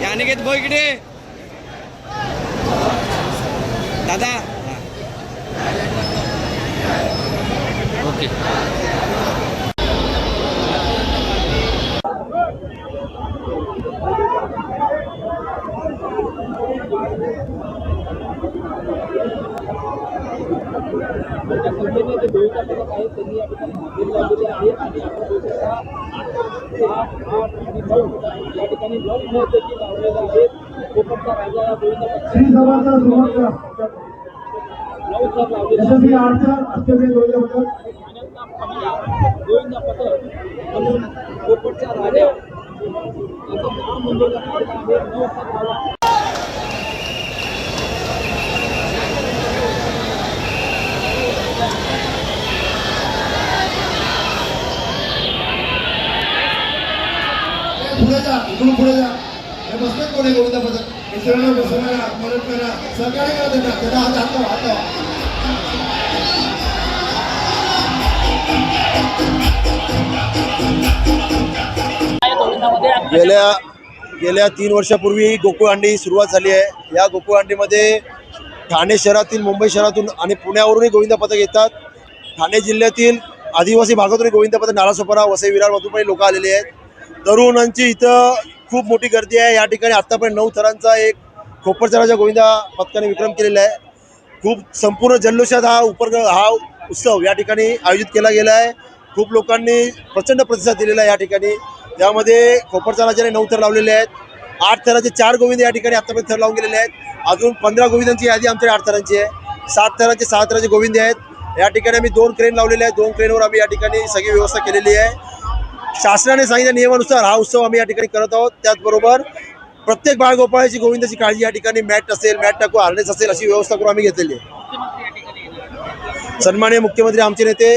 या अनिकेत भाऊ इकडे दादा. ओके. पुढे जा, इकडून पुढे जा. हे बसले कोणी गोविंदा पथक मित्रांनो, बसवणारा मदत करा, सहकार्य करा त्यांना. त्याला हात गेल्या 3 वर्षापूर्वी गोकुळहांडी सुरुवात झाली आहे. या गोकुळहांडीमध्ये ठाणे शहरातील, मुंबई शहरातून आणि पुण्यावरूनही गोविंदा पथक येतात. ठाणे जिल्ह्यातील आदिवासी भागातूनही गोविंदा पथक, नालासोपारा, वसई विरार मधून लोक आलेले आहेत. तरुणांची इथं खूप मोठी गर्दी आहे. या ठिकाणी आत्तापर्यंत 9 थरांचा एक खोपरचा राजा गोविंदा पथकाने विक्रम केलेला आहे. खूप संपूर्ण जल्लोषात हा उत्सव या ठिकाणी आयोजित केला गेला आहे. खूप लोकांनी प्रचंड प्रतिसाद दिलेला आहे या ठिकाणी. त्यामध्ये खोपरचा राजाने 9 थर लावलेले आहेत. 8 थराचे 4 गोविंद या ठिकाणी आत्तापर्यंत थर लावून गेलेले आहेत. अजून 15 गोविंदांची यादी आमच्या 8 थरांची आहे. 7 थरांचे 6 थराचे गोविंद आहेत. या ठिकाणी आम्ही 2 क्रेन लावलेले आहेत. 2 क्रेनवर आम्ही या ठिकाणी सगळी व्यवस्था केलेली आहे. शासनाने सांगितल्या नियमानुसार हा उत्सव आम्ही या ठिकाणी करत आहोत. त्याचबरोबर प्रत्येक बाळगोपाळाची गोविंदाची काळजी या ठिकाणी मॅट असेल, मॅट टाकू, हार्नेस असेल, अशी व्यवस्था करून आम्ही घेतलेली आहे. सन्माननीय मुख्यमंत्री आमचे नेते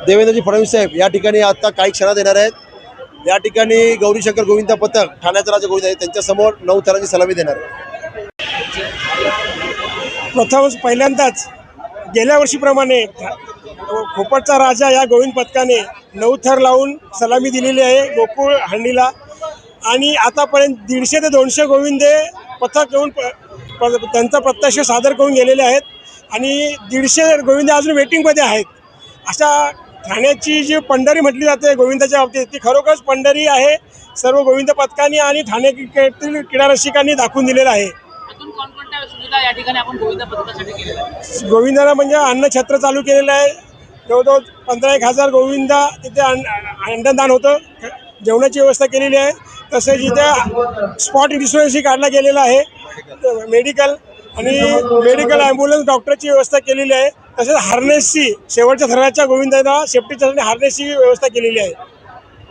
देवेंद्रजी फडणवीस साहेब या ठिकाणी आता काही क्षणात येणार आहेत. या ठिकाणी गौरीशंकर गोविंदा पथक, ठाण्याचा राजा गोविंद आहे, त्यांच्यासमोर 9 थरांची सलामी देणार आहे. प्रथमच पहिल्यांदाच गेल्या वर्षीप्रमाणे खोपरचा राजा या गोविंद पथकाने 9 थर लावून सलामी दिलेली आहे गोकुळ हंडीला. आणि आतापर्यंत 150 ते 200 गोविंदे पथक येऊन त्यांचा प्रत्यक्ष सादर करून गेलेले आहेत. आणि 150 गोविंदे अजून वेटिंगमध्ये आहेत. अशा ठाण्याची जी पंढरी म्हटली जाते गोविंदाच्या बाबतीत, ती खरोखरच पंढरी आहे. सर्व गोविंद पथकांनी आणि ठाणे क्रिकेटतील क्रीडा रसिकांनी दाखवून दिलेलं आहे. या ठिकाणी आपण गोविंदा पथकासाठी केलेलं आहे. गोविंदाला म्हणजे अन्नछत्र चालू केलेलं आहे. जवळजवळ 15-1000 गोविंदा तिथे अन्नदान होतं. जेवणाची व्यवस्था केलेली आहे. तसेच इथे स्पॉट इन्शुरन्सही काढला गेलेला आहे. मेडिकल आणि मेडिकल ॲम्ब्युलन्स डॉक्टरची व्यवस्था केलेली आहे. तसेच हार्नेसची शेवटच्या थराच्या गोविंदाला सेफ्टीसाठी हार्नेसची व्यवस्था केलेली आहे.